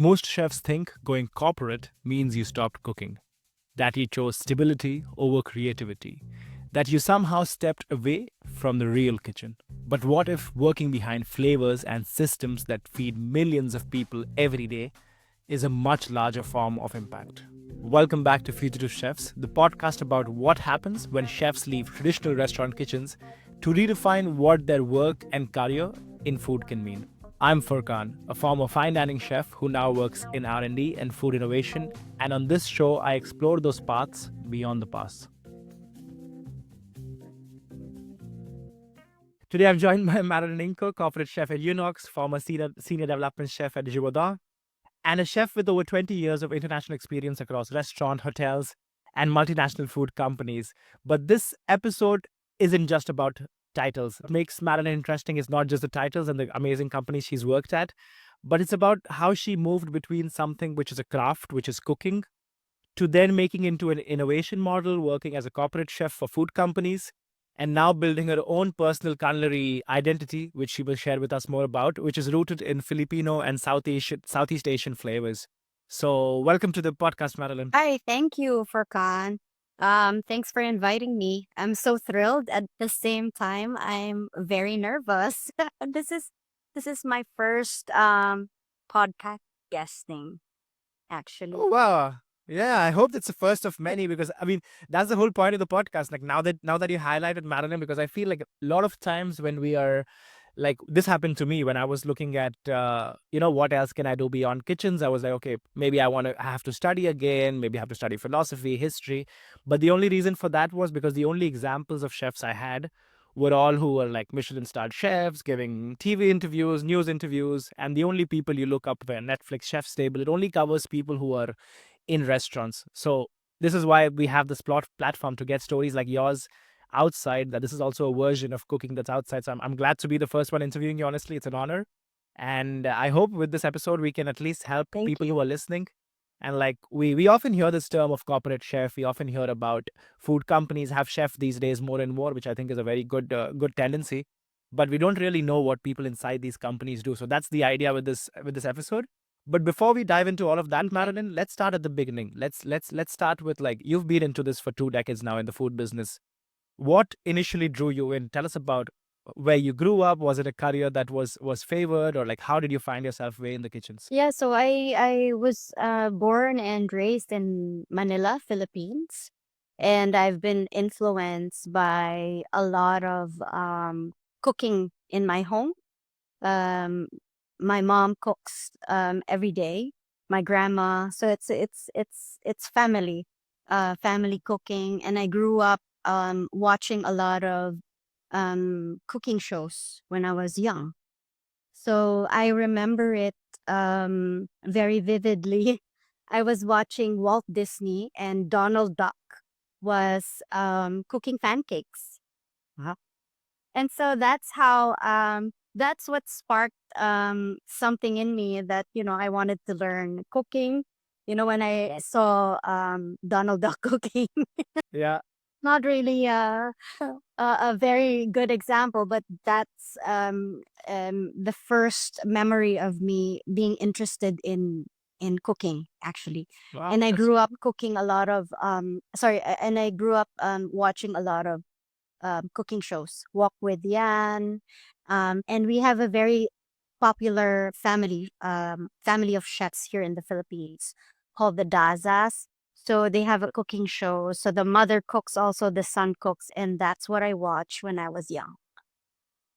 Most chefs think going corporate means you stopped cooking, that you chose stability over creativity, that you somehow stepped away from the real kitchen. But what if working behind flavors and systems that feed millions of people every day is a much larger form of impact? Welcome back to Fugitive Chefs, the podcast about what happens when chefs leave traditional restaurant kitchens to redefine what their work and career in food can mean. I'm Furkan, a former fine dining chef who now works in R&D and food innovation, and on this show I explore those paths beyond the past. Today I'm joined by Marilen Ingco, corporate chef at UNOX, former senior development chef at Givaudan, and a chef with over 20 years of international experience across restaurant, hotels, and multinational food companies. But this episode isn't just about titles. What makes Marilen interesting is not just the titles and the amazing companies she's worked at, but it's about how she moved between something which is a craft, which is cooking, to then making into an innovation model, working as a corporate chef for food companies, and now building her own personal culinary identity, which she will share with us more about, which is rooted in Filipino and Southeast Asian flavors. So, welcome to the podcast, Marilyn. Hi, thank you, Furkan. Thanks for inviting me. I'm so thrilled. At the same time, I'm very nervous. This is my first podcast guesting, Oh actually. wow. Yeah, I hope it's the first of many because I mean that's the whole point of the podcast. Like now that you highlighted Marilyn, because I feel like a lot of times when we are like this happened to me when I was looking at what else can I do beyond kitchens. I was like, okay, maybe I have to study again, maybe I have to study philosophy, history. But the only reason for that was because the only examples of chefs I had were all who were like Michelin starred chefs giving TV interviews, news interviews, and the only people you look up were Netflix chef's table. It only covers people who are in restaurants. So this is why we have this platform to get stories like yours outside, that this is also a version of cooking that's outside. So I'm glad to be the first one interviewing you. Honestly, it's an honor. And I hope with this episode, we can at least help Thank people you. who are listening. And like we often hear this term of corporate chef. We often hear about food companies have chef these days more and more, which I think is a very good tendency. But we don't really know what people inside these companies do. So that's the idea with this episode. But before we dive into all of that, Okay. Marilyn, let's start at the beginning. Let's start with like you've been into this for 2 decades now in the food business. What initially drew you in? Tell us about where you grew up. Was it a career that was favored, or like how did you find yourself way in the kitchens? Yeah, so I was born and raised in Manila, Philippines, and I've been influenced by a lot of cooking in my home. Um, my mom cooks every day. My grandma, so it's family cooking, and I grew up watching a lot of cooking shows when I was young. So I remember it very vividly. I was watching Walt Disney, and Donald Duck was cooking pancakes. Uh-huh. And so that's what sparked something in me that, I wanted to learn cooking. When I saw Donald Duck cooking, Yeah. not really a very good example, but that's the first memory of me being interested in cooking, actually. Wow, And I that's grew up cool. cooking a lot of and I grew up watching a lot of cooking shows, Walk with Yan, and we have a very popular family of chefs here in the Philippines called the Dazas. So they have a cooking show. So the mother cooks, also the son cooks, and that's what I watched when I was young.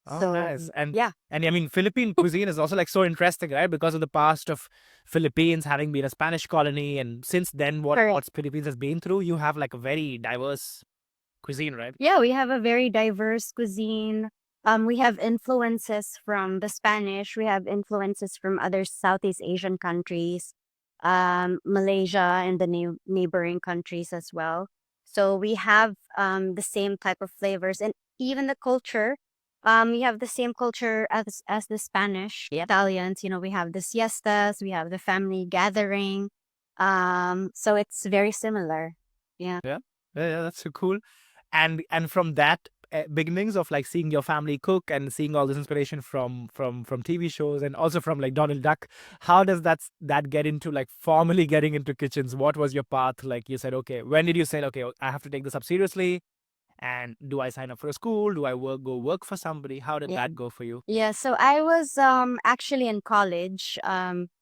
Oh, So nice. And yeah, and I mean, Philippine cuisine is also like so interesting, right? Because of the past of Philippines having been a Spanish colony, and since then, what correct. Philippines has been through, you have like a very diverse cuisine, right? Yeah, we have a very diverse cuisine. We have influences from the Spanish. We have influences from other Southeast Asian countries, Malaysia and the neighboring countries as well. So we have the same type of flavors, and even the culture. We have the same culture as the Spanish, the Italians. We have the siestas, we have the family gathering. So it's very similar. Yeah. Yeah, yeah, that's so cool. And from that beginnings of like seeing your family cook and seeing all this inspiration from TV shows and also from like Donald Duck. How does that get into like formally getting into kitchens? What was your path? Like you said, okay, when did you say, okay, I have to take this up seriously? And do I sign up for a school? Do I go work for somebody? How did Yeah. that go for you? Yeah, so I was actually in college,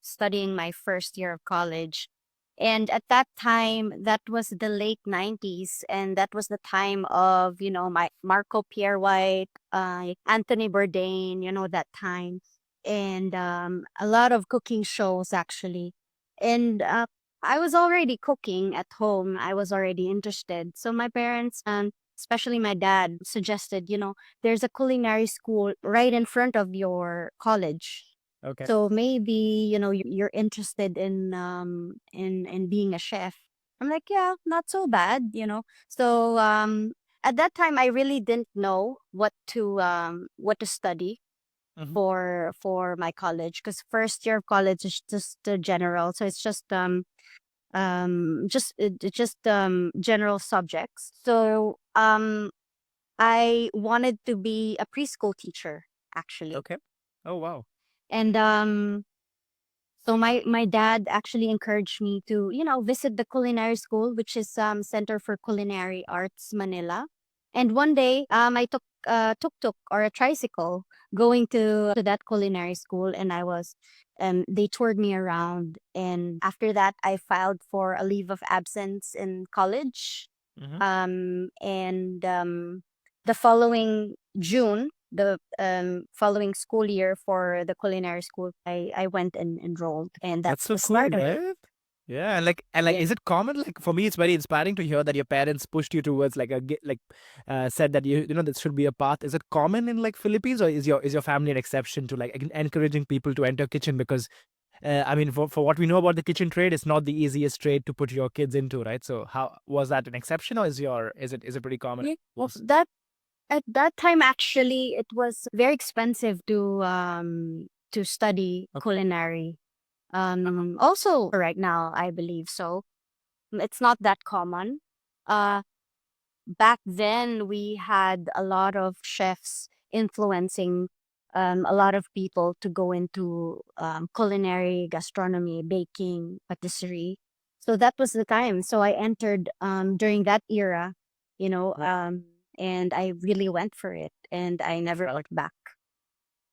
studying my first year of college. And at that time, that was the late 90s, and that was the time of, my Marco Pierre White, Anthony Bourdain, that time. And a lot of cooking shows actually. And I was already cooking at home. I was already interested. So my parents, especially my dad, suggested, there's a culinary school right in front of your college. Okay. So maybe, you're interested in being a chef. I'm like, yeah, not so bad. So at that time I really didn't know what to study Hmm. for my college, because first year of college is just general. So it's just general subjects. So I wanted to be a preschool teacher actually. Okay. Oh wow. And so my dad actually encouraged me to, visit the culinary school, which is Center for Culinary Arts Manila. And one day, I took a tuk-tuk or a tricycle going to that culinary school, and they toured me around. And after that, I filed for a leave of absence in college. Hmm. And the following June, the following school year for the culinary school, I went and enrolled, and That's that's so the cool, start of it. right? Yeah, and like, Yeah. is it common? Like for me, it's very inspiring to hear that your parents pushed you towards like said that you know this should be a path. Is it common in like Philippines, or is your family an exception to like encouraging people to enter kitchen? Because I mean, for what we know about the kitchen trade, it's not the easiest trade to put your kids into, right? So how was that an exception, or is it pretty common? Yeah. Well, that at that time actually it was very expensive to study Okay. culinary. Also right now I believe so. It's not that common. Uh Back then we had a lot of chefs influencing a lot of people to go into culinary, gastronomy, baking, patisserie. So that was the time. So I entered during that era, you know, um, and I really went for it, and I never looked back.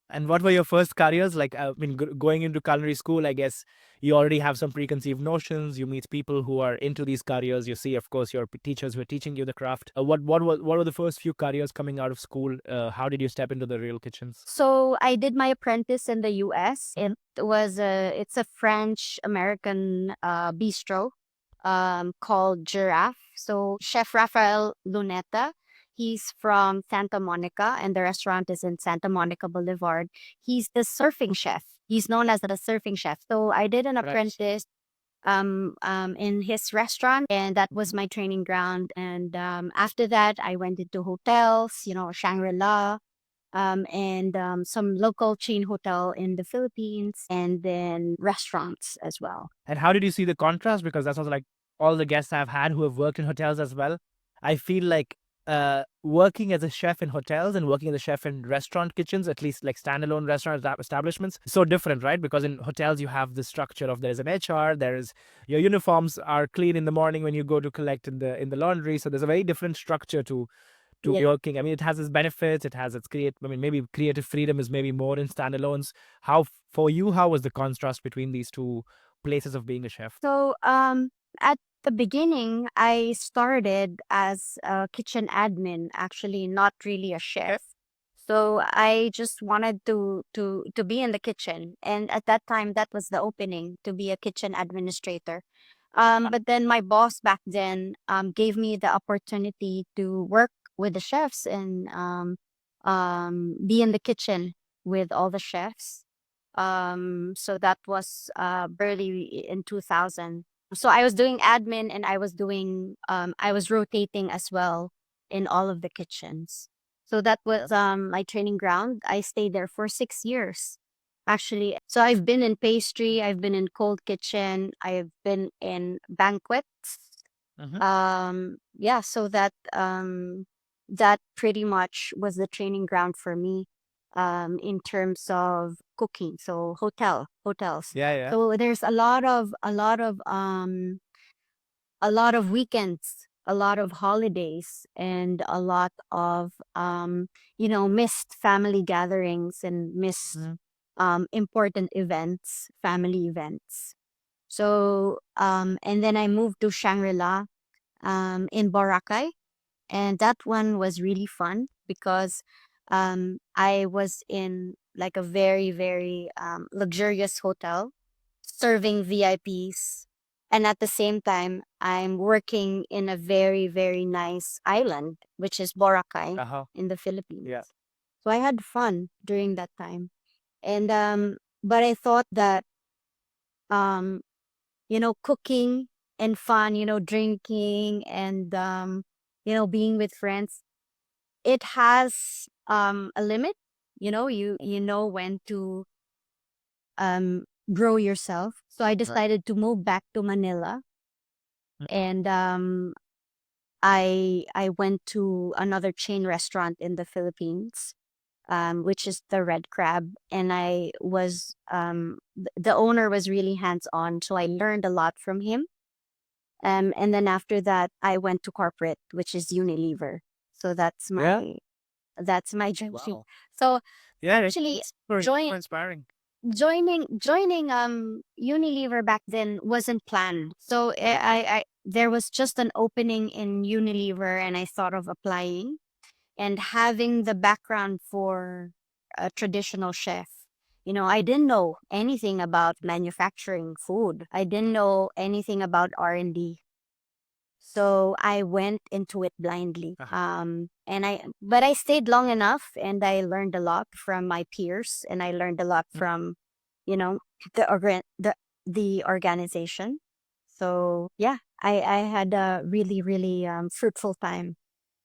And what were your first careers? Like, I mean, going into culinary school, I guess you already have some preconceived notions. You meet people who are into these careers. You see, of course, your teachers who are teaching you the craft. What were the first few careers coming out of school? How did you step into the real kitchens? So I did my apprentice in the US. It's a French American bistro called Giraffe. So Chef Rafael Luneta, he's from Santa Monica, and the restaurant is in Santa Monica Boulevard. He's the surfing chef. He's known as the surfing chef. So I did an Right. apprentice in his restaurant, and that was my training ground. And after that I went into hotels, Shangri-La, and some local chain hotel in the Philippines, and then restaurants as well. And how did you see the contrast? Because that's also like all the guests I've had who have worked in hotels as well. I feel like working as a chef in hotels and working as a chef in restaurant kitchens, at least like standalone restaurant establishments, so different, right? Because in hotels you have the structure of there's an HR, there is your uniforms are clean in the morning when you go to collect in the laundry. So there's a very different structure to Yeah. working. I mean, it has its benefits. It has its create. I mean, maybe creative freedom is maybe more in standalones. How for you? How was the contrast between these two places of being a chef? So at the beginning, I started as a kitchen admin, actually not really a chef. So I just wanted to be in the kitchen, and at that time, that was the opening to be a kitchen administrator. But then my boss back then gave me the opportunity to work with the chefs and be in the kitchen with all the chefs. So that was early in 2000. So I was doing admin, and I was rotating as well in all of the kitchens. So that was my training ground. I stayed there for 6 years, actually. So I've been in pastry, I've been in cold kitchen, I've been in banquets. Hmm. Yeah, so that that pretty much was the training ground for me in terms of cooking. So hotels. Yeah, yeah. So there's a lot of weekends, a lot of holidays, and a lot of missed family gatherings and missed Mhm. important events, family events. So and then I moved to Shangri-La in Boracay, and that one was really fun because I was in like a very very luxurious hotel serving VIPs, and at the same time I'm working in a very very nice island which is Boracay Uh-huh. in the Yeah. Philippines. So I had fun during that time. And but I thought that um cooking and fun, drinking and being with friends, it has a limit. You know when to um grow yourself. So I Right. decided to move back to Manila, Mm. and I went to another chain restaurant in the Philippines, which is the Red Crab, and I was the owner was really hands on, so I learned a lot from him. And then after that, I went to corporate, which is Unilever. So Yeah. that's my dream. Wow. So Yeah, actually, it's super, join super inspiring. joining Unilever back then wasn't planned. So I there was just an opening in Unilever, and I thought of applying. And having the background for a traditional chef, I didn't know anything about manufacturing food. I didn't know anything about R&D. So I went into it blindly. Uh-huh. But I stayed long enough, and I learned a lot from my peers, and I learned a lot Mm. from, you know, the organization. So yeah, I had a really, really fruitful time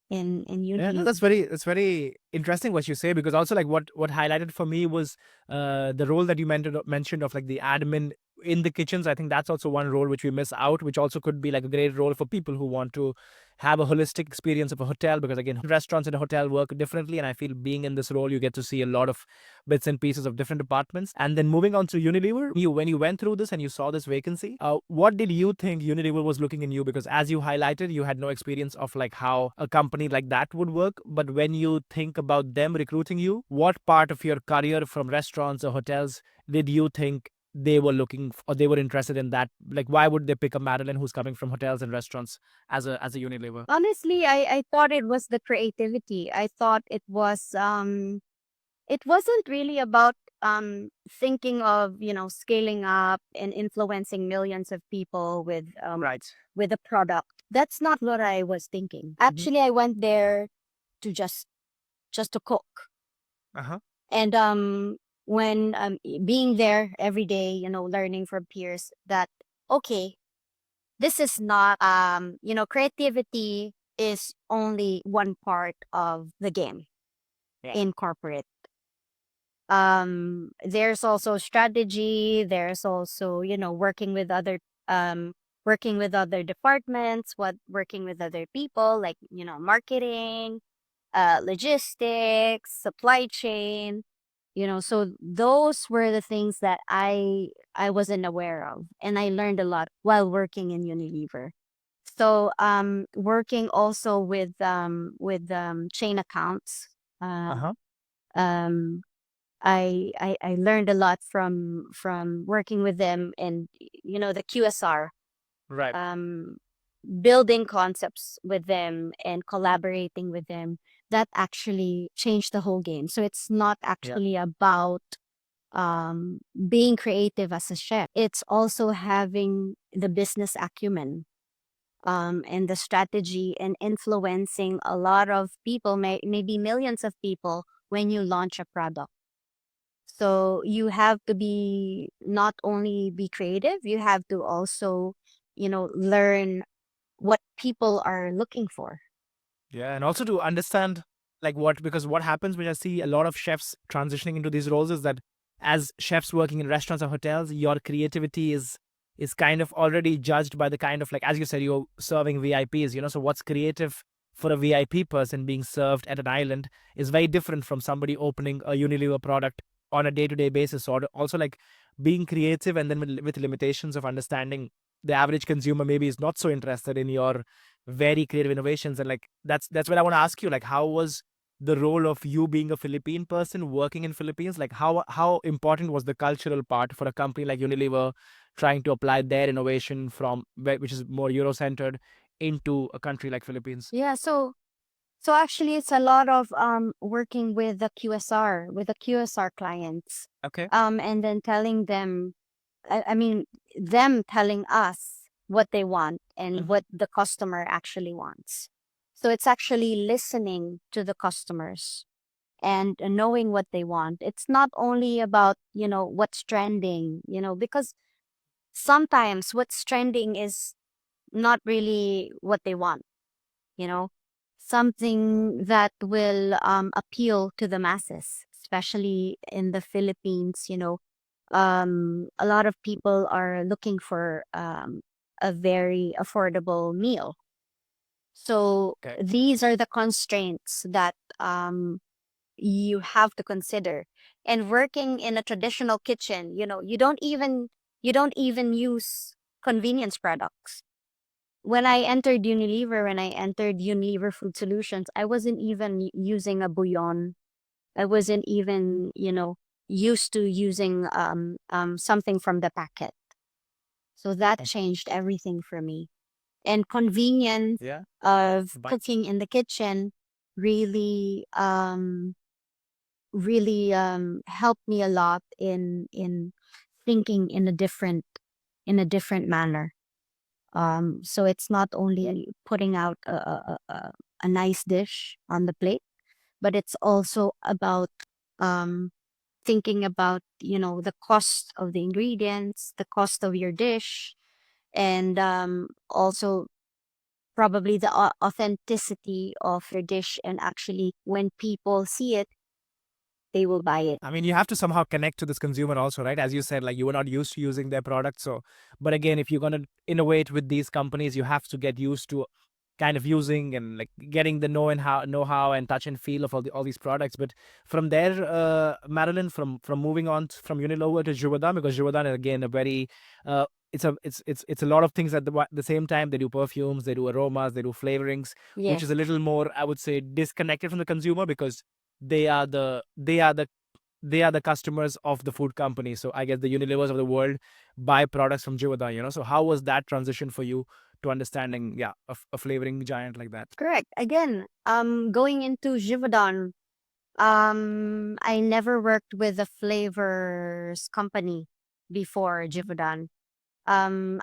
in Yeah, no, Unilever. that's very interesting what you say, because also like what highlighted for me was the role that you mentioned of like the admin in the kitchens. I think that's also one role which we miss out, which also could be like a great role for people who want to have a holistic experience of a hotel, because again, restaurants in a hotel work differently, and I feel being in this role you get to see a lot of bits and pieces of different departments. And then moving on to Unilever, when you went through this and you saw this vacancy, what did you think Unilever was looking in you? Because as you highlighted, you had no experience of like how a company like that would work. But when you think about them recruiting you, what part of your career from restaurants or hotels did you think they were or they were interested in? That like, why would they pick a Marilen who's coming from hotels and restaurants as a Unilever? Honestly, I thought it was the creativity. I thought it wasn't really about thinking of, scaling up and influencing millions of people Right. with a product. That's not what I was thinking. Mhm. Actually, I went there to just to cook. Uh-huh. And when being there every day, learning from peers that okay, this is not creativity is only one part of the game Yeah. in corporate. There's also strategy, there's also, um working with other departments, working with other people, like, marketing, logistics, supply chain, so those were the things that I wasn't aware of, and I learned a lot while working in Unilever. So working also with chain accounts, uh, Uh-huh. um I learned a lot from working with them, and the QSR, Right. um building concepts with them and collaborating with them. That actually changed the whole game. So it's not Yeah. actually about being creative as a chef. It's also having the business acumen, and the strategy, and influencing a lot of people, maybe millions of people, when you launch a product. So you have to be not only be creative, you have to also, learn what people are looking for. Yeah, and also to understand like because what happens when I see a lot of chefs transitioning into these roles is that as chefs working in restaurants or hotels, your creativity is kind of already judged by the kind of, like as you said, you're serving VIPs, so what's creative for a VIP person being served at an island is very different from somebody opening a Unilever product on a day-to-day basis. Or also like being creative, and then with limitations of understanding the average consumer maybe is not so interested in your very creative innovations. And like that's what I want to ask you, like how was the role of you being a Philippine person working in Philippines? Like how important was the cultural part for a company like Unilever trying to apply their innovation from which is more Euro-centered into a country like Philippines? Yeah, so actually it's a lot of working with the QSR, with the QSR clients. Okay. And then telling them, I mean, them telling us what they want and Mhm. what the customer actually wants. So it's actually listening to the customers and knowing what they want. It's not only about, what's trending, because sometimes what's trending is not really what they want, you know, something that will appeal to the masses, especially in the Philippines. A lot of people are looking for a very affordable meal. So Okay. these are the constraints that you have to consider. And working in a traditional kitchen, you don't even use convenience products. When I entered Unilever Food Solutions, I wasn't even using a bouillon. I wasn't even, used to using something from the packet. So that changed everything for me. And convenience Yeah. of But cooking in the kitchen really helped me a lot in thinking in a different manner. So it's not only putting out a nice dish on the plate, but it's also about um, thinking about, the cost of the ingredients, the cost of your dish, and also probably the authenticity of your dish. And actually, when people see it, they will buy it. I mean, you have to somehow connect to this consumer also, right? As you said, like you were not used to using their product. So, but again, if you're going to innovate with these companies, you have to get used to kind of using and like getting the know-how and touch and feel of all these products. But from there, Marilyn, from moving on from Unilever to Givaudan, because Givaudan is again a very it's a lot of things at the same time. They do perfumes, they do aromas, they do flavorings, which is Yes, a little more, I would say, disconnected from the consumer because they are the customers of the food company. So I guess the Unilevers of the world buy products from Givaudan. So how was that transition for you to understanding, yeah, a flavoring giant like that? correct. Again, going into Givaudan, I never worked with a flavors company before Givaudan. I'm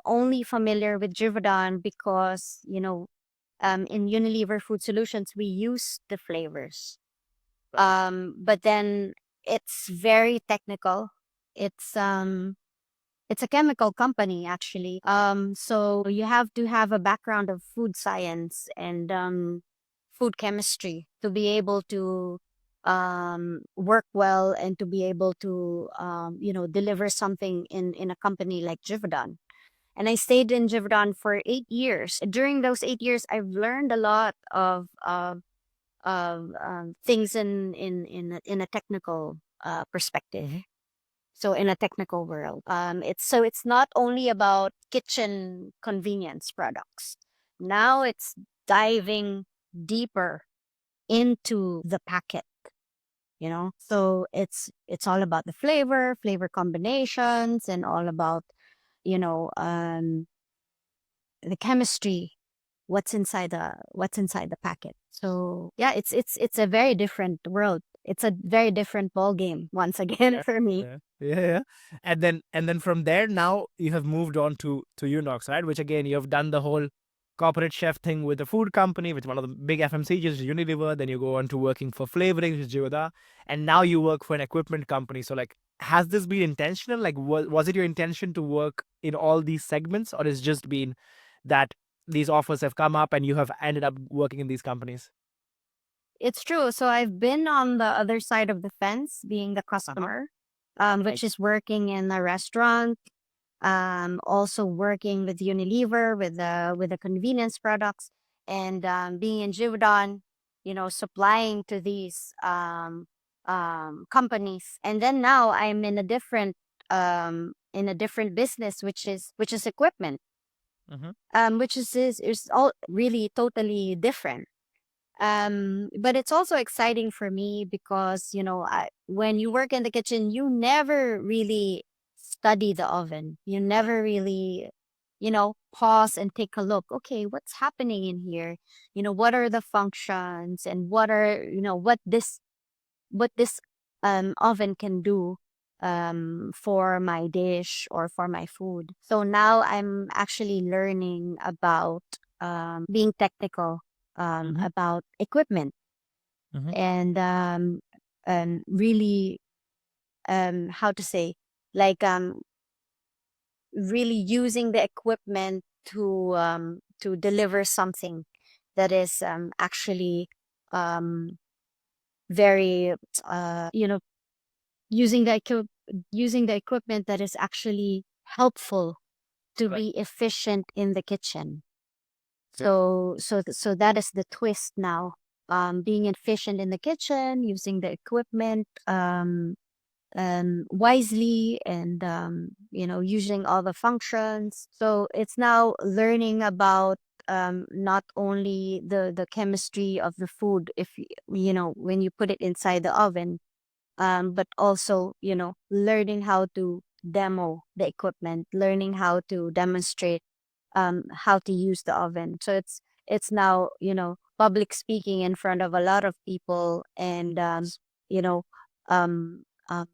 only familiar with Givaudan because, in Unilever Food Solutions, we use the flavors. Right. But then it's very technical. It's um it's a chemical company actually. So you have to have a background of food science and food chemistry to be able to work well and to be able to deliver something in a company like Givaudan. And I stayed in Givaudan for 8 years. During those 8 years, I've learned a lot of things in a technical perspective. Hmm. So in a technical world, it's not only about kitchen convenience products. Now it's diving deeper into the packet. So it's all about the flavor combinations, and all about you know um the chemistry, what's inside the packet. So yeah, it's a very different world. It's a very different ball game once again Yeah. for me. Yeah. Yeah, yeah. And then from there now you have moved on to UNOX, right? Which again you have done the whole corporate chef thing with the food company, which one of the big FMCGs, Unilever. Then you go on to working for flavoring, which is Givaudan, and now you work for an equipment company. So like, has this been intentional? Like, was it your intention to work in all these segments, or has just been that these offers have come up and you have ended up working in these companies? It's true. So I've been on the other side of the fence, being the Uh huh. customer, which Right. is working in a restaurant, also working with Unilever with the convenience products, and being in Givaudan, supplying to these companies. And then now I'm in a different business, which is equipment, Mm-hmm. which is all really totally different. But it's also exciting for me because, when you work in the kitchen, you never really study the oven. You never really, pause and take a look. Okay, what's happening in here? What are the functions, and what this oven can do for my dish or for my food. So now I'm actually learning about being technical Mm-hmm. about equipment, Mm-hmm. and really, how to say, like, really using the equipment to deliver something that is actually um very using using the equipment that is actually helpful to Right. be efficient in the kitchen. So that is the twist now. Being efficient in the kitchen, using the equipment wisely, and using all the functions. So it's now learning about not only the chemistry of the food, if when you put it inside the oven, but also learning how to demo the equipment, learning how to demonstrate how to use the oven. So it's now public speaking in front of a lot of people, and you know um, um,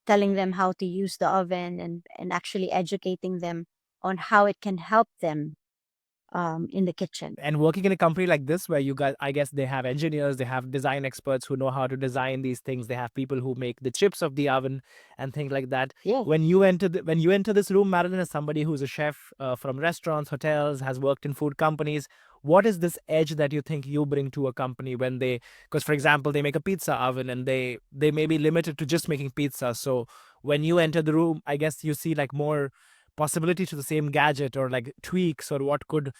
telling them how to use the oven, and actually educating them on how it can help them in the kitchen. And working in a company like this, where you guys, I guess they have engineers, they have design experts who know how to design these things, they have people who make the chips of the oven and things like that. Yeah. When you enter this room, Marilyn, as somebody who's a chef from restaurants, hotels, has worked in food companies, what is this edge that you think you bring to a company when they, because for example, they make a pizza oven and they may be limited to just making pizza. So when you enter the room, I guess you see like more possibility to the same gadget, or like tweaks, or what could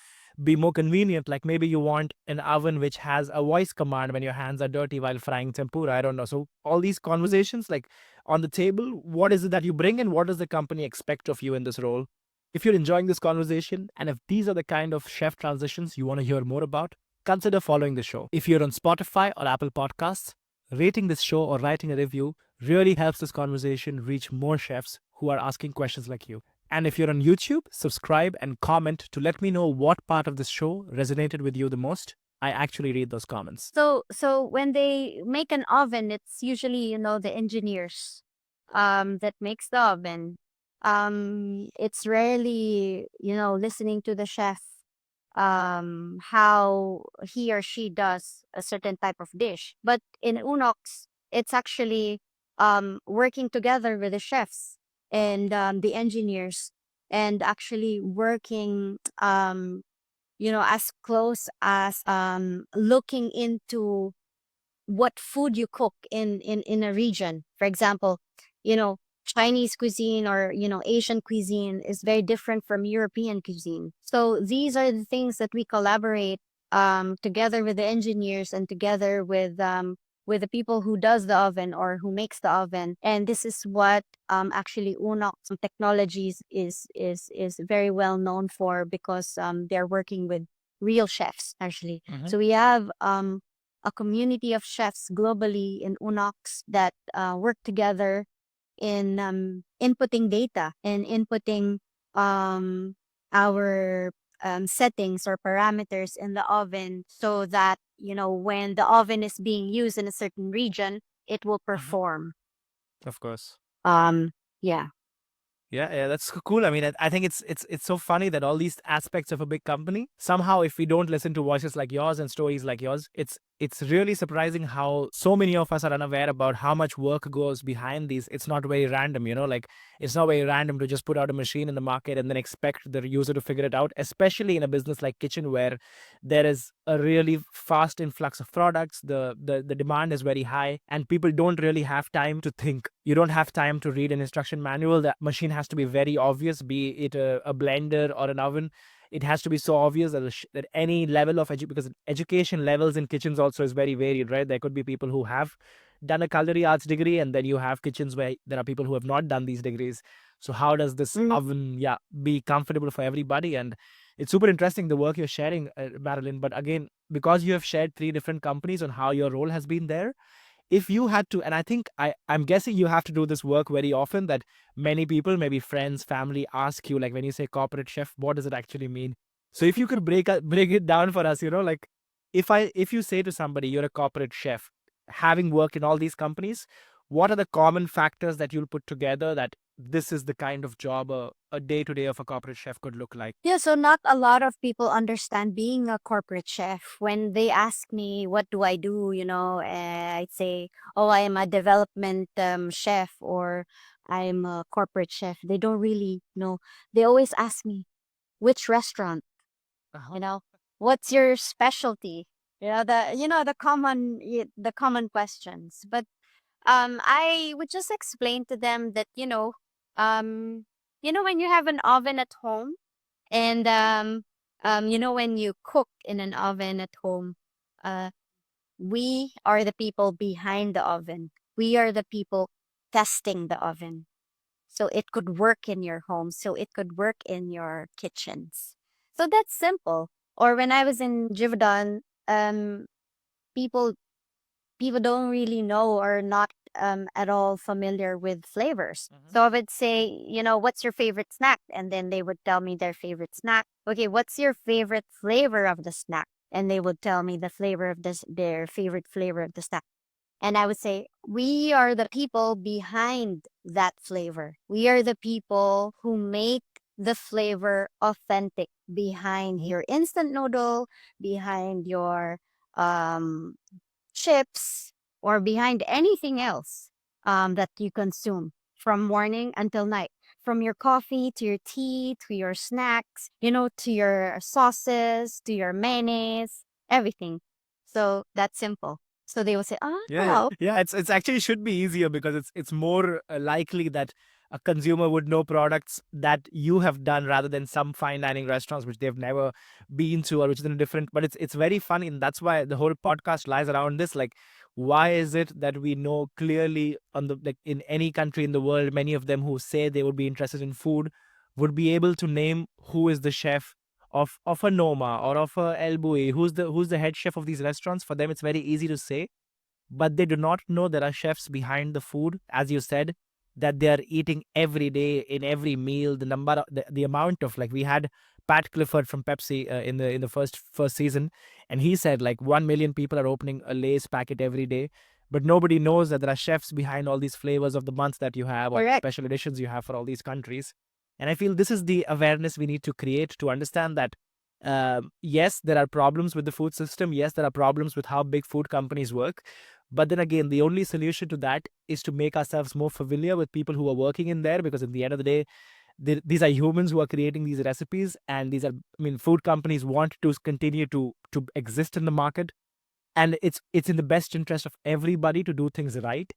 be more convenient. Like maybe you want an oven which has a voice command when your hands are dirty while frying tempura. I don't know. So all these conversations, like on the table, what is it that you bring, and what does the company expect of you in this role? If you're enjoying this conversation, and if these are the kind of chef transitions you want to hear more about, consider following the show. If you're on Spotify or Apple Podcasts, rating this show or writing a review really helps this conversation reach more chefs who are asking questions like you. And if you're on YouTube, subscribe and comment to let me know what part of this show resonated with you the most. I actually read those comments. So when they make an oven, it's usually, the engineers that makes the oven. It's rarely, listening to the chef how he or she does a certain type of dish. But in UNOX, it's actually working together with the chefs and the engineers, and actually working as close as looking into what food you cook in a region. For example, Chinese cuisine, or Asian cuisine is very different from European cuisine. So these are the things that we collaborate together with the engineers, and together with the people who does the oven or who makes the oven. And this is what actually Unox Technologies is very well known for, because they're working with real chefs actually. Mm-hmm. So we have a community of chefs globally in UNOX that work together in inputting data, and inputting our settings or parameters in the oven, so that when the oven is being used in a certain region, it will Mm-hmm. perform. Of course. um yeah. Yeah, yeah, that's cool. I mean, I think it's so funny that all these aspects of a big company, somehow, if we don't listen to voices like yours and stories like yours, it's really surprising how so many of us are unaware about how much work goes behind these. It's not very random, like it's not very random to just put out a machine in the market and then expect the user to figure it out, especially in a business like kitchen where there is a really fast influx of products. The demand is very high and people don't really have time to think. You don't have time to read an instruction manual. That machine has to be very obvious, be it a blender or an oven. It has to be so obvious that, that any level of because education levels in kitchens also is very varied, right? There could be people who have done a culinary arts degree, and then you have kitchens where there are people who have not done these degrees. So how does this Mhm. oven, be comfortable for everybody? And it's super interesting the work you're sharing, Marilyn. But again, because you have shared three different companies on how your role has been there, if you had to, and I think I'm guessing you have to do this work very often, that many people, maybe friends, family, ask you, like when you say corporate chef, what does it actually mean? So if you could break it down for us, like if you say to somebody you're a corporate chef, having worked in all these companies, what are the common factors that you'll put together that this is the kind of job a day-to-day of a corporate chef could look like? Yeah, so not a lot of people understand being a corporate chef. When they ask me, what do I do? I'd say, oh, I am a development chef, or I'm a corporate chef. They don't really know. They always ask me, which restaurant? Uh-huh. You know, what's your specialty? The common questions. But I would just explain to them that, um, when you have an oven at home, and when you cook in an oven at home, uh, we are the people behind the oven. We are the people testing the oven. So it could work in your home. So it could work in your kitchens. So that's simple. Or when I was in Givaudan, people people don't really know or not at all familiar with flavors. Mhm. So I would say, what's your favorite snack? And then they would tell me their favorite snack. Okay, what's your favorite flavor of the snack? And they would tell me the flavor of their favorite flavor of the snack. And I would say, we are the people behind that flavor. We are the people who make the flavor authentic behind your instant noodle, behind your um, chips, or behind anything else that you consume from morning until night. From your coffee to your tea to your snacks, to your sauces to your mayonnaise, everything. So that's simple. So they will say, Yeah, oh, yeah. It's actually should be easier because it's more likely that a consumer would know products that you have done rather than some fine dining restaurants which they've never been to or which is in a different. But it's very funny, and that's why the whole podcast lies around this. Like, why is it that we know clearly on the like in any country in the world, many of them who say they would be interested in food would be able to name who is the chef of a Noma or of a El Bulli, who's the head chef of these restaurants. For them, it's very easy to say, but they do not know there are chefs behind the food, as you said, that they are eating every day in every meal. The amount of, like, we had Pat Clifford from Pepsi in the first season, and he said like 1 million people are opening a Lay's packet every day, but nobody knows that there are chefs behind all these flavors of the month that you have or correct. special editions you have for all these countries. And I feel this is the awareness we need to create to understand that yes, there are problems with the food system. Yes, there are problems with how big food companies work. But then again, the only solution to that is to make ourselves more familiar with people who are working in there, because at the end of the day, these are humans who are creating these recipes, and these are, I mean, food companies want to continue to exist in the market, and it's in the best interest of everybody to do things right.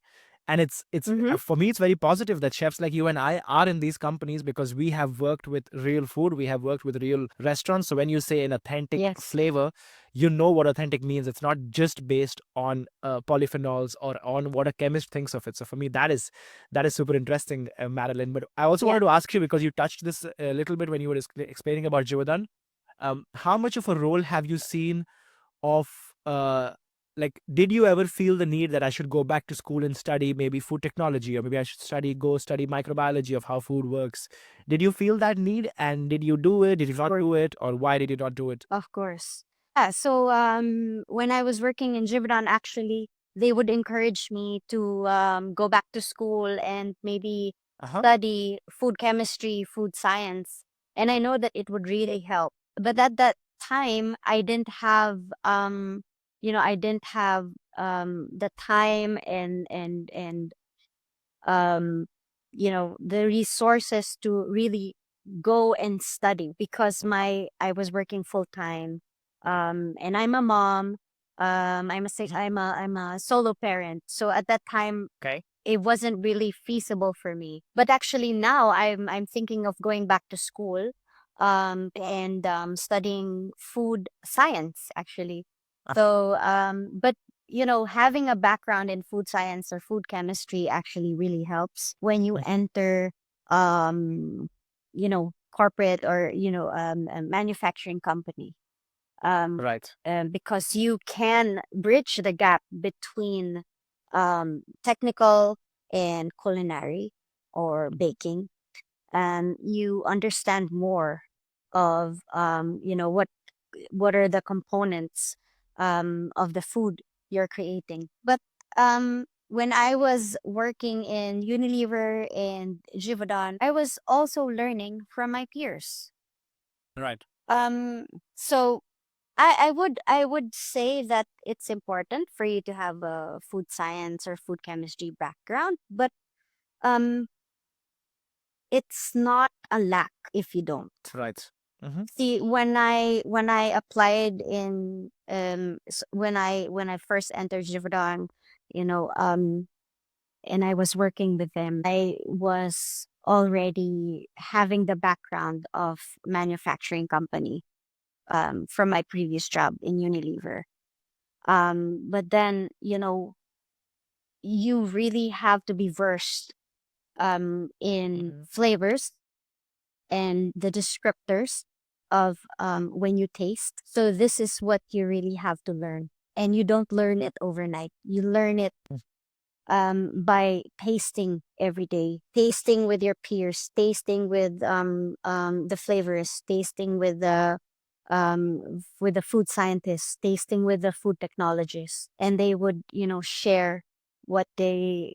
And it's Mm-hmm. for me, it's very positive that chefs like you and I are in these companies, because we have worked with real food, we have worked with real restaurants. So when you say an authentic Yes. flavor, you know what authentic means. It's not just based on polyphenols or on what a chemist thinks of it. So for me, that is super interesting, Marilyn. But I also Yeah. wanted to ask you, because you touched this a little bit when you were explaining about Jivadan, how much of a role have you seen of uh like, did you ever feel the need that I should go back to school and study maybe food technology, or maybe I should go study microbiology of how food works? Did you feel that need, and did you do it, did you not do it, or why did you not do it? Of course. Yeah. So when I was working in Givaudan, actually, they would encourage me to go back to school and maybe Uh-huh. study food chemistry, food science. And I know that it would really help. But at that time, I didn't have I didn't have the time and um the resources to really go and study, because my I was working full time, and I'm a mom. Mhm. I'm a solo parent, so at that time Okay. it wasn't really feasible for me. But actually now I'm thinking of going back to school, and studying food science actually. So but having a background in food science or food chemistry actually really helps when you Mhm. enter corporate or a manufacturing company, um, Right. because you can bridge the gap between technical and culinary or baking, and you understand more of what are the components of the food you're creating. But when I was working in Unilever and Givaudan, I was also learning from my peers. Right. Um, so I would say that it's important for you to have a food science or food chemistry background, but um, it's not a lack if you don't. Right. Hmm. See, when I applied in when I first entered Givaudan, you know, and I was working with them, I was already having the background of manufacturing company from my previous job in Unilever. But then, you really have to be versed in Hmm. flavors and the descriptors of when you taste. So this is what you really have to learn. And you don't learn it overnight. You learn it by tasting every day, tasting with your peers, tasting with the flavors, tasting with the food scientists, tasting with the food technologists, and they would share what they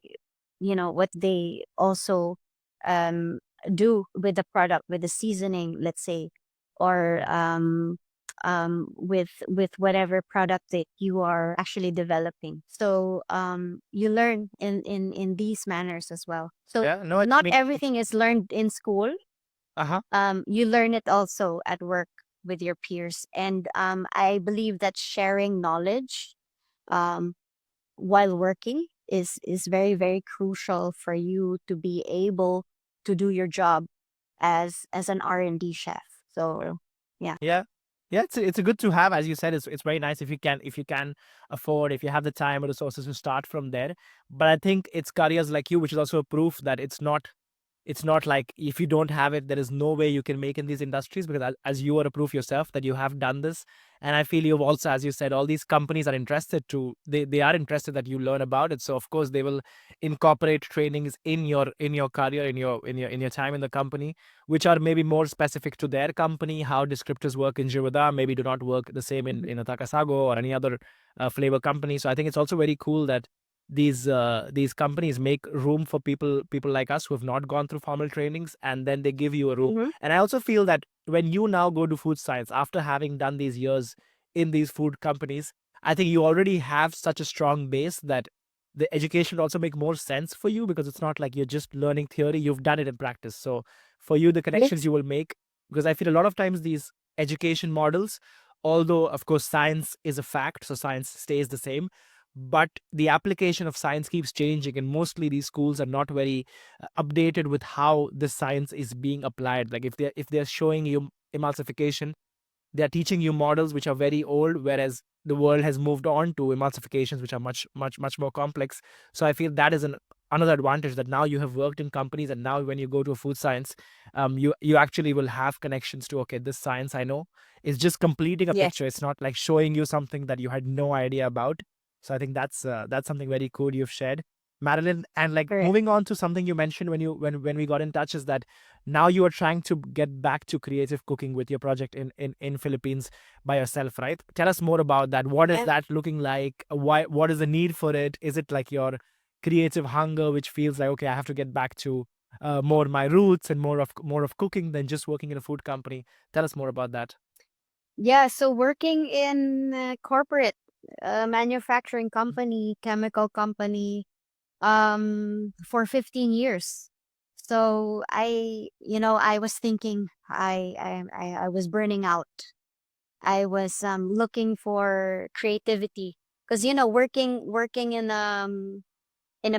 also um, do with the product, with the seasoning, let's say, or with whatever product that you are actually developing. So you learn in these manners as well. So Yeah. No, I not mean. everything is learned in school. Uh huh. You learn it also at work with your peers, and I believe that sharing knowledge um, while working is very very crucial for you to be able to do your job as an R&D chef. So yeah. Yeah. Yeah, it's a good to have, as you said. It's very nice if you can afford, if you have the time or resources to start from there. But I think it's careers like you, which is also a proof that it's not like if you don't have it, there is no way you can make in these industries, because as you are a proof yourself that you have done this. And I feel you've also, as you said, all these companies are interested to they are interested that you learn about it. So of course they will incorporate trainings in your career, in your time in the company, which are maybe more specific to their company. How descriptors work in Jirvada maybe do not work the same in a Takasago or any other flavor company. So I think it's also very cool that these companies make room for people like us who have not gone through formal trainings, and then they give you a room. Mm-hmm. And I also feel that when you now go to food science after having done these years in these food companies, I think you already have such a strong base that the education will also make more sense for you, because it's not like you're just learning theory, you've done it in practice. So for you, the connections Yes. you will make, because I feel a lot of times these education models, although of course science is a fact, so science stays the same, but the application of science keeps changing, and mostly these schools are not very updated with how the science is being applied. Like if they're showing you emulsification, they're teaching you models which are very old, whereas the world has moved on to emulsifications which are much much much more complex. So I feel that is another advantage, that now you have worked in companies, and now when you go to a food science, you actually will have connections to, okay, this science I know is just completing a Yes. picture. It's not like showing you something that you had no idea about. So I think that's something very cool you've shared, Marilyn. And like Correct. moving on to something you mentioned when we got in touch, is that now you are trying to get back to creative cooking with your project in Philippines by yourself, right? Tell us more about that. What is Yeah. that looking like? Why? What is the need for it? Is it like your creative hunger which feels like, okay, I have to get back to more my roots and more of cooking than just working in a food company? Tell us more about that. Yeah. So working in corporate. a manufacturing company, chemical company, for 15 years. So I was thinking I was burning out. I was looking for creativity because working in a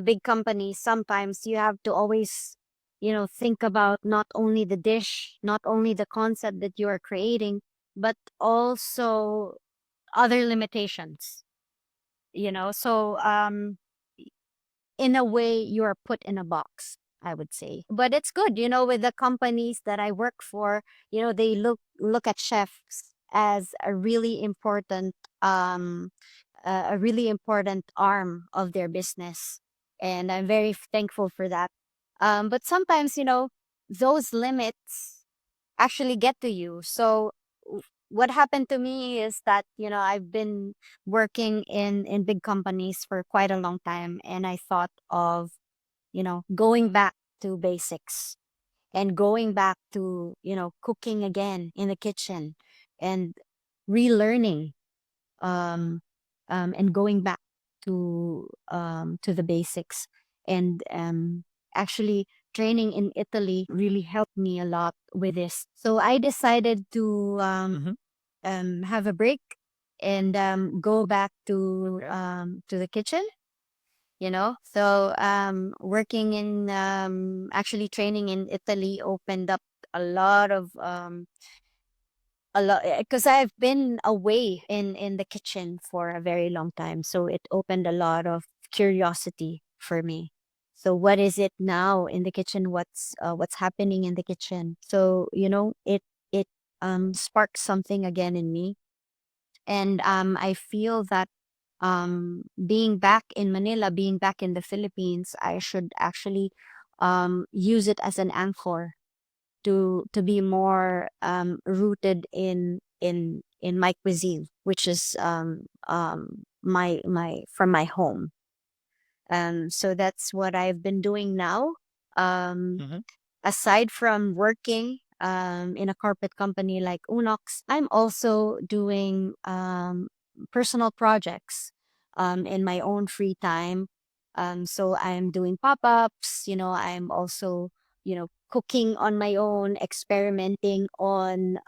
big company, sometimes you have to always think about not only the dish, not only the concept that you are creating, but also other limitations. So in a way you're put in a box, I would say. But it's good, with the companies that I work for, they look at chefs as a really important arm of their business, and I'm very thankful for that. But sometimes, those limits actually get to you. So what happened to me is that, I've been working in big companies for quite a long time, and I thought of, going back to basics and going back to, cooking again in the kitchen and relearning, um, and going back to the basics. And actually, training in Italy really helped me a lot with this. So I decided to Mm-hmm. have a break and go back to the kitchen. So working in actually training in Italy opened up a lot of a lot, because I've been away in the kitchen for a very long time. So it opened a lot of curiosity for me. So what is it now in the kitchen? What's happening in the kitchen? So it sparked something again in me, and I feel that being back in Manila, being back in the Philippines, I should actually use it as an anchor to be more rooted in my cuisine, which is my from my home. So that's what I've been doing now. Um, Mm-hmm. Aside from working in a corporate company like UNOX, I'm also doing personal projects in my own free time. So I'm doing pop ups. I'm also cooking on my own, experimenting on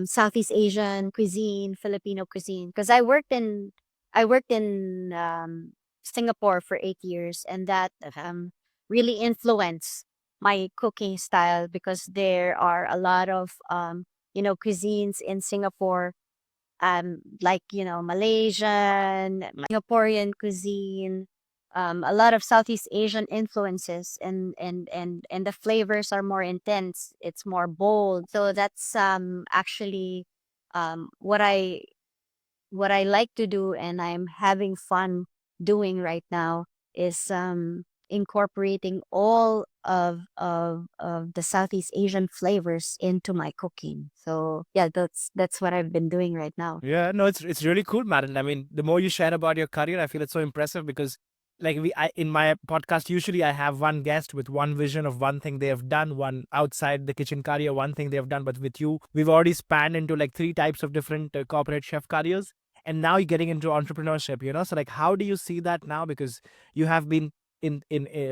Southeast Asian cuisine, Filipino cuisine. Because I worked in Singapore for 8 years, and that really influenced my cooking style because there are a lot of cuisines in Singapore, like Malaysian, Singaporean cuisine, a lot of Southeast Asian influences, and the flavors are more intense. It's more bold. So that's actually what I like to do, and I'm having fun doing right now, is incorporating all of the Southeast Asian flavors into my cooking. So yeah, that's what I've been doing right now. Yeah, no, it's really cool, Madeline. I mean, the more you share about your career, I feel it's so impressive because, like in my podcast, usually I have one guest with one vision of one thing they have done, one outside the kitchen career, one thing they have done. But with you, we've already spanned into like three types of different corporate chef careers, and now you're getting into entrepreneurship. So like, how do you see that now? Because you have been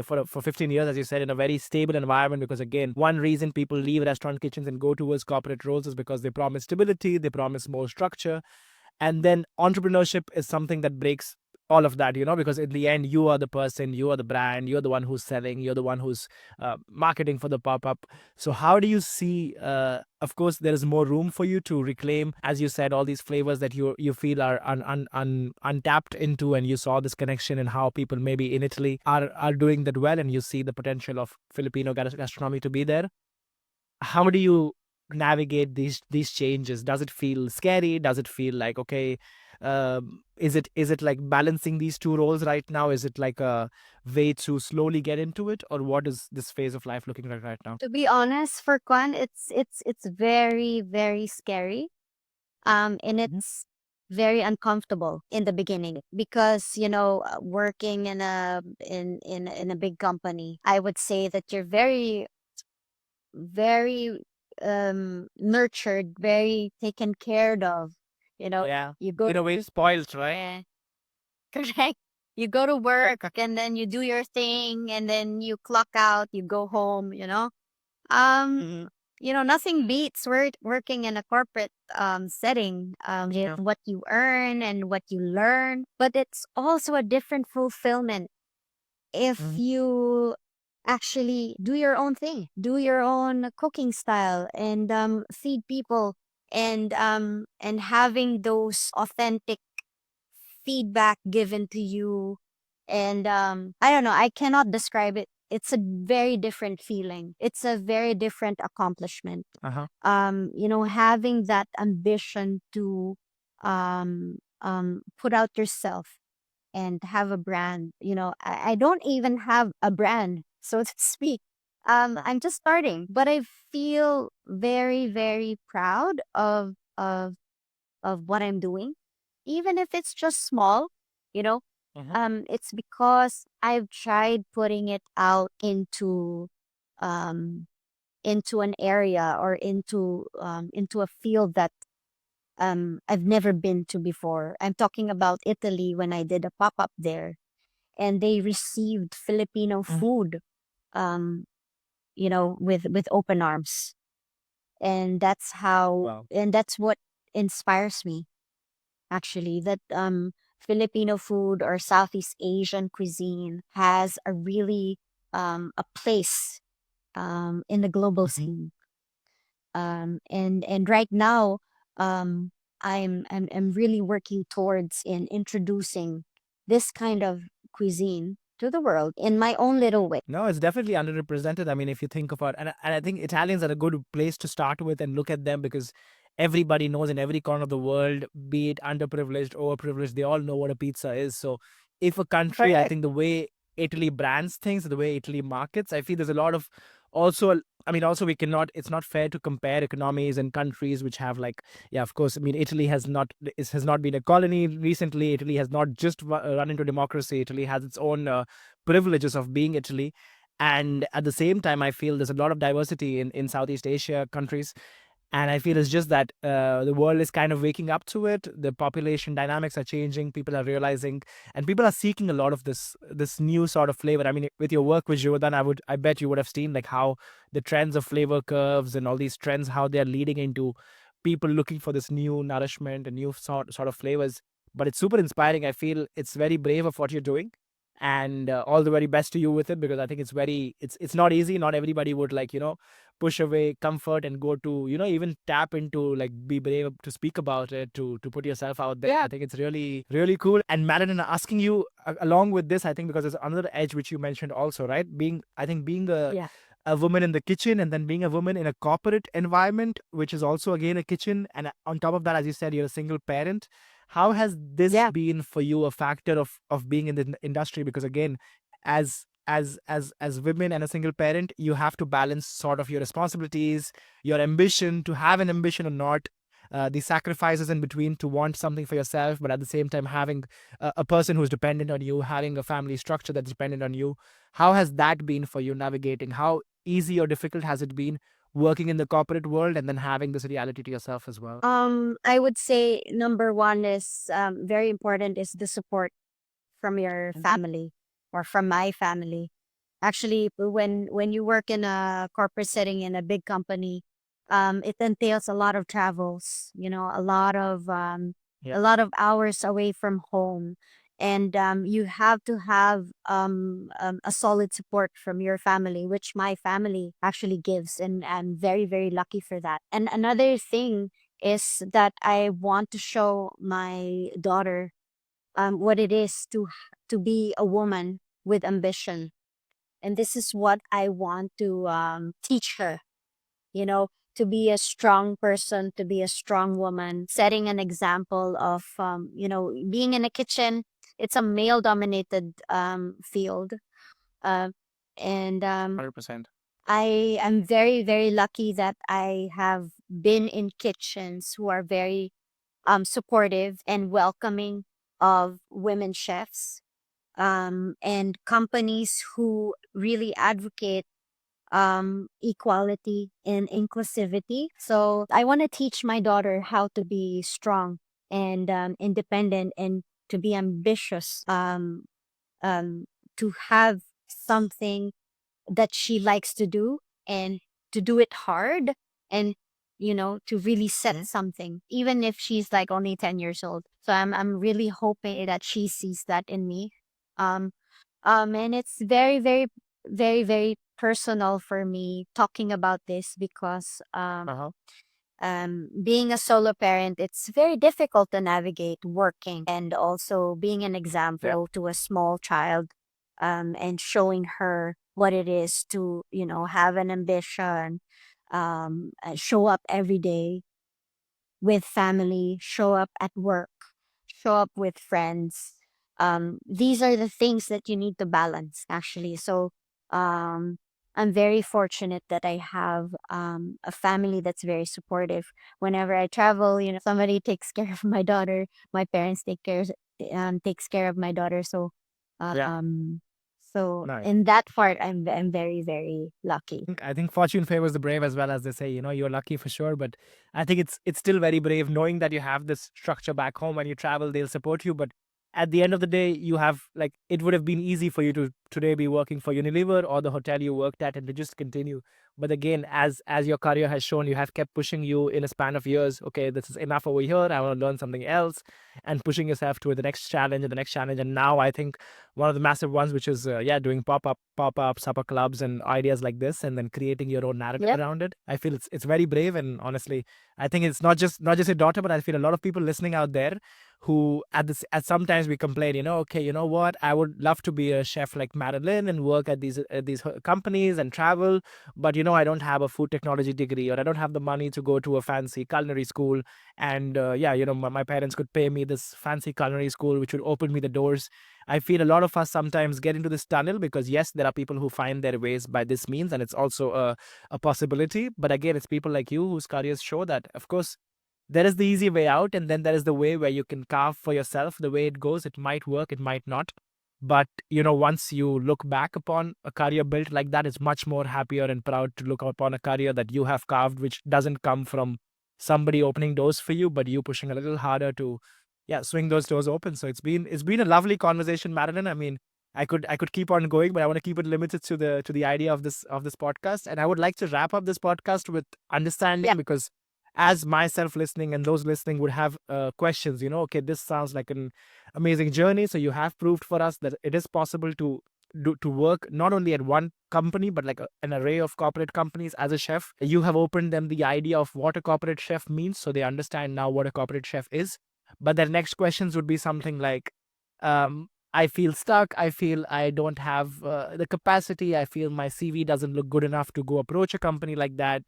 for 15 years, as you said, in a very stable environment, because again, one reason people leave restaurant kitchens and go towards corporate roles is because they promise stability, they promise more structure, and then entrepreneurship is something that breaks all of that, because in the end, you are the person, you are the brand, you're the one who's selling, you're the one who's marketing for the pop-up. So how do you see, of course there is more room for you to reclaim, as you said, all these flavors that you feel are untapped into, and you saw this connection in how people maybe in Italy are doing that well, and you see the potential of Filipino gastronomy to be there. How do you navigate these changes? Does it feel scary? Does it feel like, okay, is it like balancing these two roles right now? Is it like a way to slowly get into it, or what is this phase of life looking like right now? To be honest, for Kwan, it's very, very scary. And Mhm. it's very uncomfortable in the beginning because working in a big company, I would say that you're very, very nurtured, very taken care of. You know, Yeah. you go In a way, spoiled, right? eh, correct. You go to work and then you do your thing and then you clock out, you go home, you know. Um, Hmm. Nothing beats working in a corporate setting. Yeah. What you earn and what you learn, but it's also a different fulfillment if Hmm. you actually do your own thing, do your own cooking style, and feed people, and having those authentic feedback given to you. And I don't know, I cannot describe it. It's a very different feeling. It's a very different accomplishment. Uh-huh. Having that ambition to put out yourself and have a brand. I don't even have a brand, so to speak. I'm just starting, but I feel very, very proud of what I'm doing, even if it's just small. You know, Hmm. it's because I've tried putting it out um into an area or into a field that I've never been to before. I'm talking about Italy when I did a pop up there, and they received Filipino Hmm. food, um, with open arms, and Wow. that's what inspires me, actually, that Filipino food or Southeast Asian cuisine has a really a place in the global Hmm. scene. And right now, um, I'm really working towards in introducing this kind of cuisine to the world in my own little way. No, it's definitely underrepresented. I mean, if you think about, and I think Italians are a good place to start with and look at them because everybody knows in every corner of the world, be it underprivileged, overprivileged, they all know what a pizza is. So, if a country, I Correct. think the way Italy brands things, the way Italy markets, I feel there's a lot of also. I mean, also we cannot. It's not fair to compare economies and countries which have like, yeah, of course. I mean, Italy has not been a colony recently. Italy has not just run into democracy. Italy has its own privileges of being Italy. And at the same time, I feel there's a lot of diversity in Southeast Asia countries. And I feel it's just that the world is kind of waking up to it. The population dynamics are changing. People are realizing, and people are seeking a lot of this new sort of flavor. I mean, with your work with Givaudan, I bet you would have seen like how the trends of flavor curves and all these trends, how they're leading into people looking for this new nourishment and new sort of flavors. But it's super inspiring. I feel it's very brave of what you're doing, and all the very best to you with it, because I think it's not easy. Not everybody would like push away comfort and go to even tap into, like, be brave to speak about it, to put yourself out there. Yeah, I think it's really really cool. And Madeline, asking you along with this, I think because there's another edge which you mentioned also, right? Being Yeah. a woman in the kitchen, and then being a woman in a corporate environment, which is also again a kitchen, and on top of that, as you said, you're a single parent. How has this Yeah. been for you a factor of being in the industry? Because again, as women and a single parent, you have to balance sort of your responsibilities, your ambition, to have an ambition or not, the sacrifices in between to want something for yourself, but at the same time having a person who's dependent on you, having a family structure that's dependent on you. How has that been for you navigating? How easy or difficult has it been working in the corporate world and then having this reality to yourself as well? I would say number one is very important is the support from your Mhm. family or from my family. Actually, when you work in a corporate setting in a big company, it entails a lot of travels. Yeah. A lot of hours away from home, and you have to have a solid support from your family, which my family actually gives, and I'm very, very lucky for that. And another thing is that I want to show my daughter what it is to be a woman with ambition, and this is what I want to teach her. You know, to be a strong person, to be a strong woman, setting an example of being in a kitchen. It's a male-dominated field, uh, and 100%. I am very, very lucky that I have been in kitchens who are very supportive and welcoming of women chefs, and companies who really advocate equality and inclusivity. So I want to teach my daughter how to be strong and independent, and to be ambitious, um, to have something that she likes to do, and to do it hard, and to really set something, even if she's like only 10 years old. So I'm really hoping that she sees that in me. um and it's very, very, very, very personal for me talking about this, because Uh-huh. being a solo parent, it's very difficult to navigate working and also being an Yeah. example to a small child, and showing her what it is to, have an ambition, show up every day with family, show up at work, show up with friends. These are the things that you need to balance, actually. So, um, I'm very fortunate that I have a family that's very supportive. Whenever I travel, somebody takes care of my daughter. My parents takes care of my daughter. So, Yeah. um, so Nice. in that part, I'm very, very lucky. I think fortune favors the brave, as well, as they say. You're lucky for sure, but I think it's still very brave knowing that you have this structure back home. When you travel, they'll support you, but at the end of the day, you have, like, it would have been easy for you to today be working for Unilever or the hotel you worked at and to just continue. But again, as your career has shown, you have kept pushing you in a span of years. Okay, this is enough over here. I want to learn something else, and pushing yourself to the next challenge and the next challenge. And now I think one of the massive ones, which is yeah, doing pop-up supper clubs and ideas like this, and then creating your own narrative Yep. around it. I feel it's very brave, and honestly, I think it's not just your daughter, but I feel a lot of people listening out there who at sometimes we complain, okay, you know what, I would love to be a chef like Marilyn and work at these companies and travel, but I don't have a food technology degree, or I don't have the money to go to a fancy culinary school. And yeah, my parents could pay me this fancy culinary school which would open me the doors. I feel a lot of us sometimes get into this tunnel because, yes, there are people who find their ways by this means, and it's also a possibility. But again, it's people like you whose careers show that, of course, there is the easy way out, and then there is the way where you can carve for yourself the way it goes. It might work, it might not. But, once you look back upon a career built like that, it's much more happier and proud to look upon a career that you have carved, which doesn't come from somebody opening doors for you, but you pushing a little harder to, yeah, swing those doors open. So it's been a lovely conversation, Madeline. I mean, I could keep on going, but I want to keep it limited to the idea of this podcast. And I would like to wrap up this podcast with Yeah. understanding, because as myself listening and those listening would have questions, okay, this sounds like an amazing journey. So you have proved for us that it is possible to work not only at one company, but like an array of corporate companies as a chef. You have opened them the idea of what a corporate chef means, so they understand now what a corporate chef is. But their next questions would be something like, I feel stuck. I feel I don't have the capacity. I feel my CV doesn't look good enough to go approach a company like that.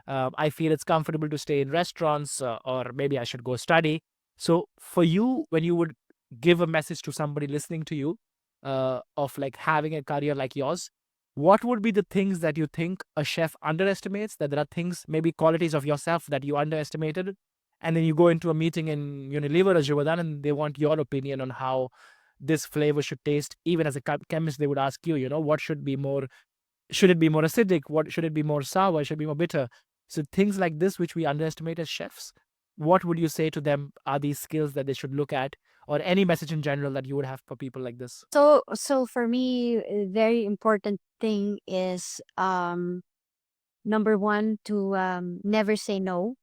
I feel it's comfortable to stay in restaurants, or maybe I should go study. So, for you, when you would give a message to somebody listening to you, of like having a career like yours, what would be the things that you think a chef underestimates? That there are things, maybe qualities of yourself that you underestimated, and then you go into a meeting in Unilever or Givaudan, and they want your opinion on how this flavor should taste. Even as a chemist, they would ask you, what should be more, should it be more acidic? What should it be more sour? Should it be more bitter? So things like this, which we underestimate as chefs, what would you say to them are these skills that they should look at, or any message in general that you would have for people like this? So for me, a very important thing is, number one, to never say no.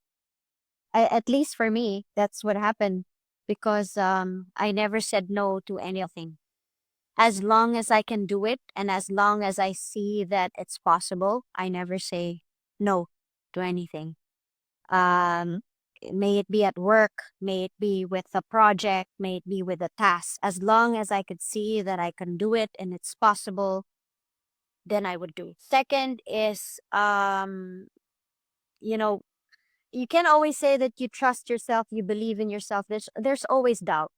At least for me, that's what happened, because I never said no to anything. As long as I can do it, and as long as I see that it's possible, I never say no to anything. Um, may it be at work, may it be with a project, may it be with a task. As long as I could see that I can do it and it's possible, then I would do it. Second is, you know, you can always say that you trust yourself, you believe in yourself. There's always doubt.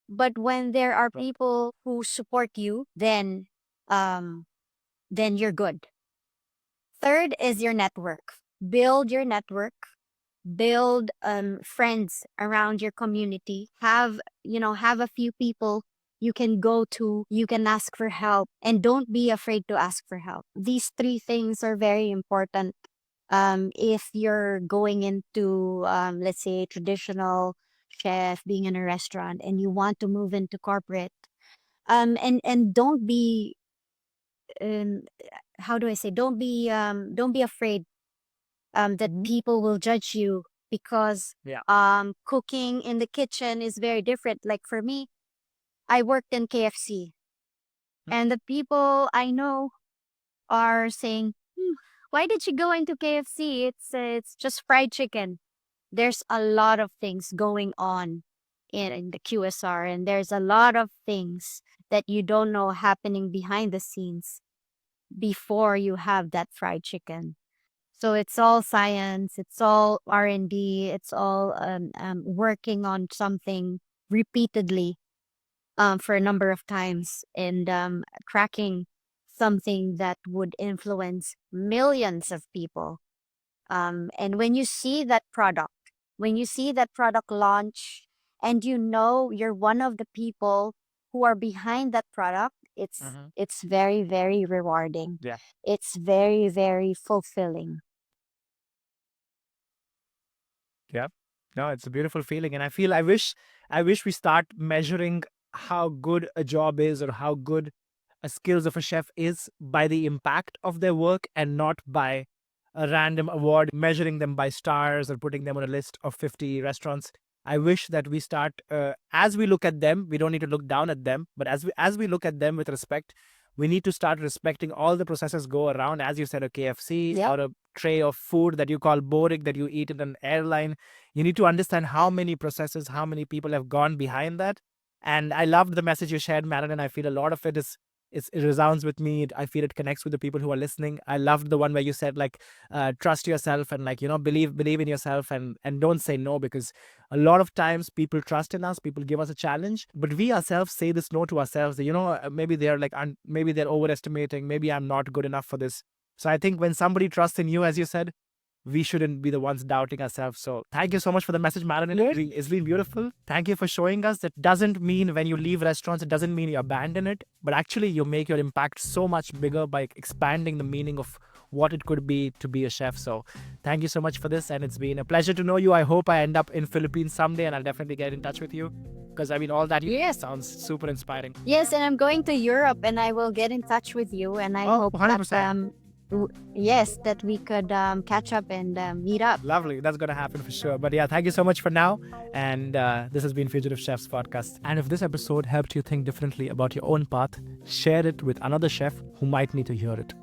But when there are people who support you, um then you're good. Third is your network. Build your network, build friends around your community. Have a few people you can go to, you can ask for help, and don't be afraid to ask for help. These three things are very important. If you're going into, let's say, traditional chef, being in a restaurant, and you want to move into corporate, and don't be, um, how do I say, don't be afraid that Mhm. people will judge you, because Yeah. cooking in the kitchen is very different. Like for me, I worked in KFC, Mm. and the people I know are saying, "Why did you go into KFC? It's just fried chicken." There's a lot of things going on in the QSR, and there's a lot of things that you don't know happening behind the scenes before you have that fried chicken. So it's all science, it's all R&D, it's all working on something repeatedly for a number of times, and cracking something that would influence millions of people. And when you see that product launch, and you know you're one of the people who are behind that product, Mhm. it's very, very rewarding. Yeah. It's very, very fulfilling. Yeah. No, it's a beautiful feeling. And I wish we start measuring how good a job is or how good a skills of a chef is by the impact of their work and not by a random award, measuring them by stars or putting them on a list of 50 restaurants. I wish that we start, as we look at them, we don't need to look down at them, but as we look at them with respect, we need to start respecting all the processes go around. As you said, a KFC Yep. or a tray of food that you call boring that you eat in an airline, you need to understand how many processes, how many people have gone behind that. And I loved the message you shared, Marilyn. I feel a lot of it it resounds with me. I feel it connects with the people who are listening. I loved the one where you said, like, trust yourself and, like, believe in yourself, and don't say no, because a lot of times people trust in us, people give us a challenge, but we ourselves say this no to ourselves. That, maybe they're like, maybe they're overestimating. Maybe I'm not good enough for this. So I think when somebody trusts in you, as you said, we shouldn't be the ones doubting ourselves. So thank you so much for the message, Marilyn. Yes. It's been beautiful. Thank you for showing us that doesn't mean when you leave restaurants, it doesn't mean you abandon it, but actually you make your impact so much bigger by expanding the meaning of what it could be to be a chef. So thank you so much for this. And it's been a pleasure to know you. I hope I end up in Philippines someday and I'll definitely get in touch with you, because I mean, all that you Yes. sounds super inspiring. Yes, and I'm going to Europe, and I will get in touch with you, and I Oh, hope that 100%. yes, that we could catch up and meet up. Lovely. That's going to happen for sure. But yeah, thank you so much for now. And this has been Fugitive Chef's podcast. And if this episode helped you think differently about your own path, share it with another chef who might need to hear it.